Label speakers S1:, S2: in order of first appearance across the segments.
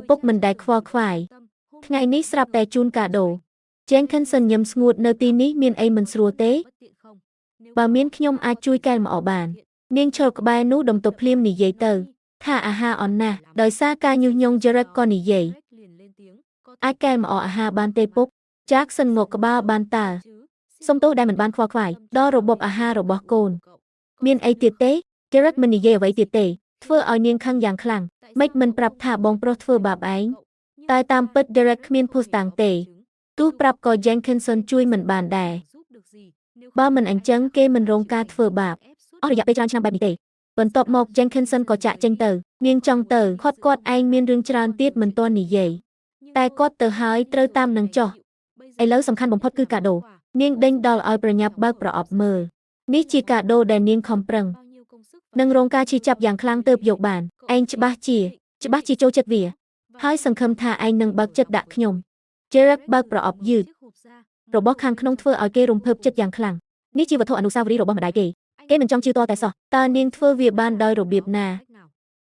S1: ពុកមិនដែលខ្វល់ខ្វាយថ្ងៃនេះស្រាប់តែជូនកាដូ Jenkinson ញឹមស្ងួតនៅទីនេះមានអីមិនស្រួលទេបើមានខ្ញុំអាចជួយកែលម្អបាននាងឈរក្បែរនោះដំទប់ភ្លាមនិយាយទៅថាអាហារអន់ណាស់ដោយសារការញុះញង់ Jared ក៏និយាយអាចកែលម្អអាហារបានទេពុក Jackson ងក់ក្បាលបានតើសុំទោសដែលមិនបានខ្វល់ខ្វាយដល់របបអាហាររបស់កូនមានអីទៀតទេ Jared មិននិយាយអ្វីទៀតទេធ្វើឲ្យនាងខឹងយ៉ាងខ្លាំងម៉េចមិនប្រាប់ថាបងប្រុសធ្វើបាបឯងតែតាមពិត Jared គ្មានភស្តុតាងទេទោះប្រាប់ក៏ Jenkinson ជួយមិនបានដែរបើមិនអញ្ចឹងគេមិនរងការធ្វើបាបអស់រយៈពេលច្រើនឆ្នាំបែបនេះទេបន្ទាប់មក Jenkinson ក៏ចាក់ចេញទៅនាងចង់ទៅគាត់ឯងមានរឿងច្រើនទៀតមិនទាន់និយាយតែគាត់ទៅហើយត្រូវតាមនឹងចុះឥឡូវសំខាន់បំផុតគឺកាដូនាងដេញដល់ឲ្យប្រញាប់បើកប្រអប់មើលនេះជាកាដូដែលនាងខំប្រឹងនឹងរងការឈឺចាប់យ៉ាងខ្លាំងទើបយកបានឯងច្បាស់ជាចូលចិត្តវាហើយសង្ឃឹមថាឯងនឹងបើកចិត្តដាក់ខ្ញុំ Jared បើកប្រអប់យឺតរបស់ខាងក្នុងធ្វើឲ្យគេរំភើបចិត្តយ៉ាងខ្លាំងនេះជាវត្ថុអនុស្សាវរីយ៍របស់ម្ដាយគេមិនចង់ជឿតតែសោះតើនាងធ្វើវាបានដោយរបៀបណា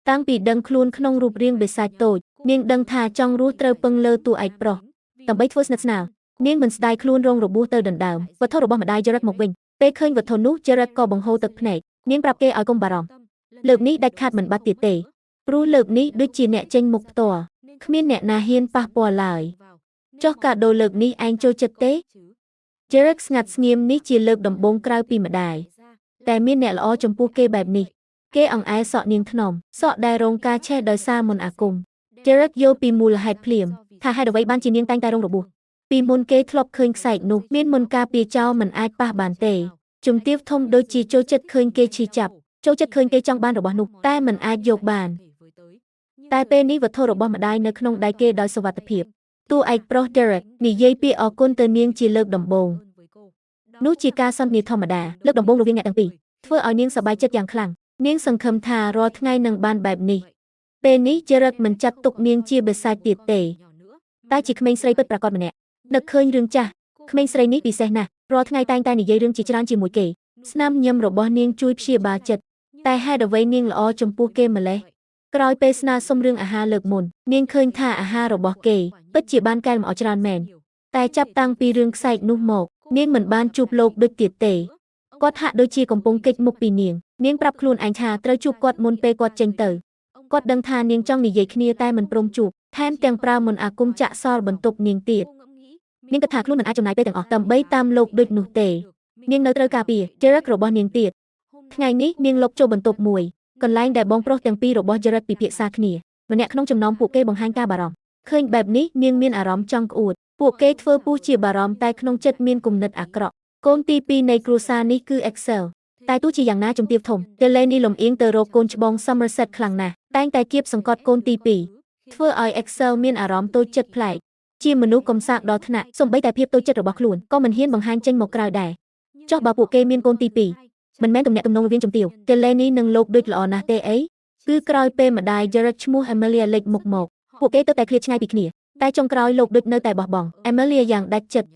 S1: តាំងពីដឹងខ្លួនក្នុងរូបរាងបិសាចតូចនាងដឹងថាចង់រស់ត្រូវពឹងលើតួឯកប្រុសដើម្បីធ្វើស្និទ្ធស្នាលនាងមិនស្ដាយខ្លួនរងរបួសទៅដណ្ដើមវត្ថុរបស់ម្ដាយ Jared មកវិញពេលឃើញវត្ថុនោះ Jared ក៏បង្ហូរទឹកភ្នែកនាងប្រាប់គេឲ្យកុំបារម្ភលើកនេះដាច់ខាតមិនបាត់ទៀតទេព្រោះលើកនេះដូចជាអ្នកចេញមុខផ្ទាល់គ្មានអ្នកណាហ៊ានប៉ះពាល់ឡើយចុះកាដូលើកនេះឯងចូលចិត្តទេ Jared ស្ងាត់ស្ងៀមនេះជាលើកដំបូងក្រៅពីម្ដាយតែមានអ្នកល្អចំពោះគេបែបនេះគេអង្អែលសក់នាងថ្នមសក់ដែលរងការឆេះដោយសារមន្តអាគម Jared យល់ពីមូលហេតុភ្លាមថាហេតុអ្វីបានជានាងតែងតែរងរបួសពីមុនគេធ្លាប់ឃើញខ្សែកនោះមានមន្តការពារចោលមិនអាចប៉ះបានទេជំទាវធំដូចជាចូលចិត្តឃើញគេឈឺចាប់ចូលចិត្តឃើញគេចង់បានរបស់នោះតែមិនអាចយកបានតែពេលនេះវត្ថុរបស់ម្ដាយនៅក្នុងដៃគេដោយសុវត្ថិភាពតួឯកប្រុស Derek និយាយពាក្យអរគុណទៅនាងជាលើកដំបូងនោះជាការសន្ទនាធម្មតាលើកដំបូងរវាងអ្នកទាំងពីរធ្វើឲ្យនាងសប្បាយចិត្តយ៉ាងខ្លាំងនាងសង្ឃឹមថារាល់ថ្ងៃនឹងបានបែបនេះពេលនេះ Jared មិនចាត់ទុកនាងជាបិសាចទៀតទេតែជាក្មេងស្រីពិតប្រាកដម្នាក់នឹកឃើញរឿងចាស់ក្មេងស្រីនេះពិសេសណាស់រាល់ថ្ងៃតែងតែនិយាយរឿងជាច្រើនជាមួយគេស្នាមញឹមរបស់នាងជួយព្យាបាលចិត្តតែហេតុអ្វីនាងល្អចំពោះគេម្លេះក្រោយពេលស្នើសុំរឿងអាហារលើកមុននាងឃើញថាអាហាររបស់គេពិតជាបានកែលម្អច្រើនមែនតែចាប់តាំងពីរឿងខ្សែកនោះមកនាងមិនបានជួបលោកដូចទៀតទេគាត់ហាក់ដូចជាកំពុងគេចមុខពីនាងប្រាប់ខ្លួនឯងថាត្រូវជួបគាត់មុនពេលគាត់ចេញទៅគាត់ដឹងថានាងចង់និយាយគ្នាតែមិនព្រមជួបថែមទាំងប្រើមន្តអាគមចាក់សល់បន្ទប់នាងទៀតនាងគិតថាខ្លួនមិនអាចចំណាយពេលទាំងអស់ដើម្បីតាមលោកដូចនោះទេនាងនៅត្រូវការពារ Jared របស់នាងទៀតថ្ងៃនេះនាងលុបចូលបន្ទប់មួយកន្លែងដែលបងប្រុសទាំងពីររបស់ Jared ពិភាក្សាគ្នាម្នាក់ក្នុងចំណោមពួកគេបង្ហាញការបារម្ភឃើញបែបនេះនាងមានអារម្មណ៍ចង់ក្អួតពួកគេធ្វើពុះជាបារម្ភតែក្នុងចិត្តមានគំនិតអាក្រក់កូនទី2នៃគ្រួសារនេះគឺ Excel តែទោះជាយ៉ាងណាជំទាវធំ Delaney លំអៀងទៅរកកូនច្បង Somerset ខ្លាំងណាស់តែងតែគៀបសង្កត់កូនទី2ធ្វើឲ្យ Excel មានអារម្មណ៍តូចចិត្តប្លែកជាមនុស្សកំសាកដល់ថ្នាក់សូម្បីតែភាពតូចចិត្តរបស់ខ្លួនក៏មិនហ៊ានបង្ហាញចេញមកក្រៅដែរចុះបើពួកគេមានកូនទី2មិនមែនទំនាក់ទំនងរវាងជំទាវ Delaney និងលោកដូចល្អណាស់ទេអីគឺក្រោយពេលម្ដាយ Jared ឈ្មោះ Amelia លេចមុខមកពួកគេទៅតែឃ្លាតឆ្ងាយពីគ្នាតែចុងក្រោយលោកដូចនៅតែបោះបង់ Amelia យ៉ាងដាច់ចិត្ត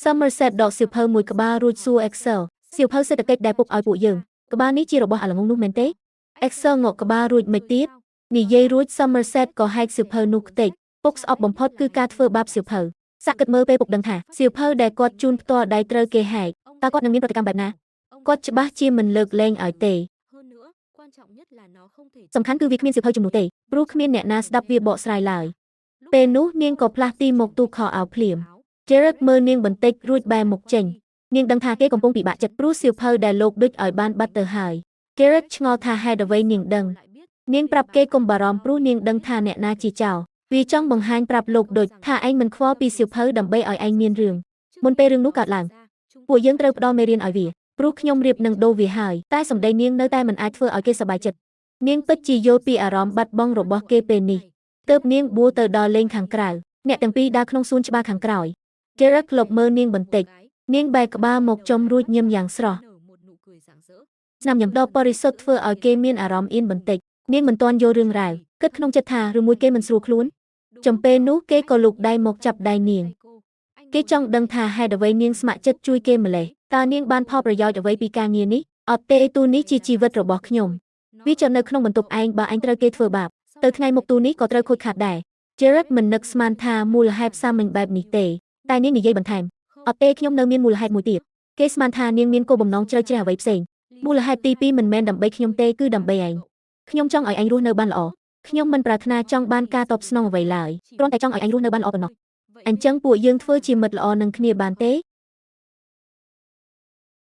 S1: Somerset ដកសៀវភៅមួយក្បាលរួចសួរ Excel សៀវភៅសេដ្ឋកិច្ចដែលពុកឲ្យពួកយើងក្បាលនេះជារបស់អាល្ងងនោះមែនទេ Excel ងក់ក្បាលរួចមិនទៀតនិយាយរួច Somerset ក៏ហែកសៀវភៅនោះខ្ទេចពុកស្អប់បំផុតគឺការធ្វើបាបសៀវភៅសាក់គិតមើលពេលពុកដឹងថាសៀវភៅដែលគាត់ជូនផ្ទាល់ដៃត្រូវគេហែកតើគាត់នឹងមានប្រតិកម្មបែបណាគាត់ច្បាស់ជាមិនលើកលែងឲ្យទេសំខាន់គឺវាគ្មានសៀវភៅជំនួសទេព្រោះគ្មានអ្នកណាស្ដាប់វាបកស្រាយឡើយពេលនោះនាងក៏ផ្លាស់ទីមកទូខោអាវភ្លាម Jared មើលនាងបន្តិចរួចបែរមុខចេញនាងដឹងថាគេកំពុងពិបាកចិត្តព្រោះសៀវភៅដែលលោកដូចឲ្យបានបាត់ទៅហើយ Jared ឆ្ងល់ថាហេតុអ្វីនាងដឹងនាងប្រាប់គេកុំបារម្ភព្រោះនាងដឹងថាអ្នកណាជាចោរវាចង់បង្ហាញប្រាប់លោកដូចថាឯងមិនខ្វល់ពីសៀវភៅដើម្បីឲ្យឯងមានរឿងមុនពេលរឿងនោះកើតឡើងពួកយើងត្រូវផ្ដល់មេរៀនឲ្យវាព្រោះខ្ញុំរៀបនឹងដូរវាហើយតែសម្ដីនាងនៅតែមិនអាចធ្វើឲ្យគេសប្បាយចិត្តនាងពិតជាយល់ពីអារម្មណ៍បាត់បង់របស់គេពេលនេះទើបនាងបួរទៅដល់លេងខាងក្រៅអ្នកទាំងពីរដើរក្នុងសួនច្បារខាងក្រោយ Jared ក្លុបមើលនាងបន្តិចនាងបែរក្បាលមកចំរួចញឹមយ៉ាងស្រស់ស្នាមញឹមដ៏បរិសុទ្ធធ្វើឲ្យគេមានអារម្មណ៍អៀនបន្តិចនាងមិនទាន់យល់រឿងរ៉ាវគិតក្នុងចិត្តថាឬមួយគេមិនស្រួលខ្លួនចំពេលនោះគេក៏លូកដៃមកចាប់ដៃនាងគេចង់ដឹងថាហេតុអ្វីនាងស្ម័គ្រចិត្តជួយគេម្លេះតើនាងបានផលប្រយោជន៍អ្វីពីការងារនេះអត់ទេទូនេះជាជីវិតរបស់ខ្ញុំវាចុះនៅក្នុងបន្ទប់ឯងបើឯងត្រូវគេធ្វើបាបទៅថ្ងៃមុខទូនេះក៏ត្រូវខូចខាតដែរ Jared មិននឹកស្មានថាមូលហេតុសាមញ្ញបែបនេះទេតែនាងនិយាយបន្ថែមអត់ទេខ្ញុំនៅមានមូលហេតុមួយទៀតគេស្មានថានាងមានគោលបំណងជ្រៅជ្រះអ្វីផ្សេងមូលហេតុទី2មិនមែនដើម្បីខ្ញុំទេគឺដើម្បីឯងខ្ញុំចង់ឲ្យឯងរស់នៅបានល្អខ្ញុំមិនប្រាថ្នាចង់បានការតបស្នងអ្វីឡើយគ្រាន់តែចង់ឲ្យឯងរស់នៅបានល្អប៉ុណ្ណោះអញ្ចឹងពួកយើងធ្វើជាមិត្តល្អនឹងគ្នាបានទេ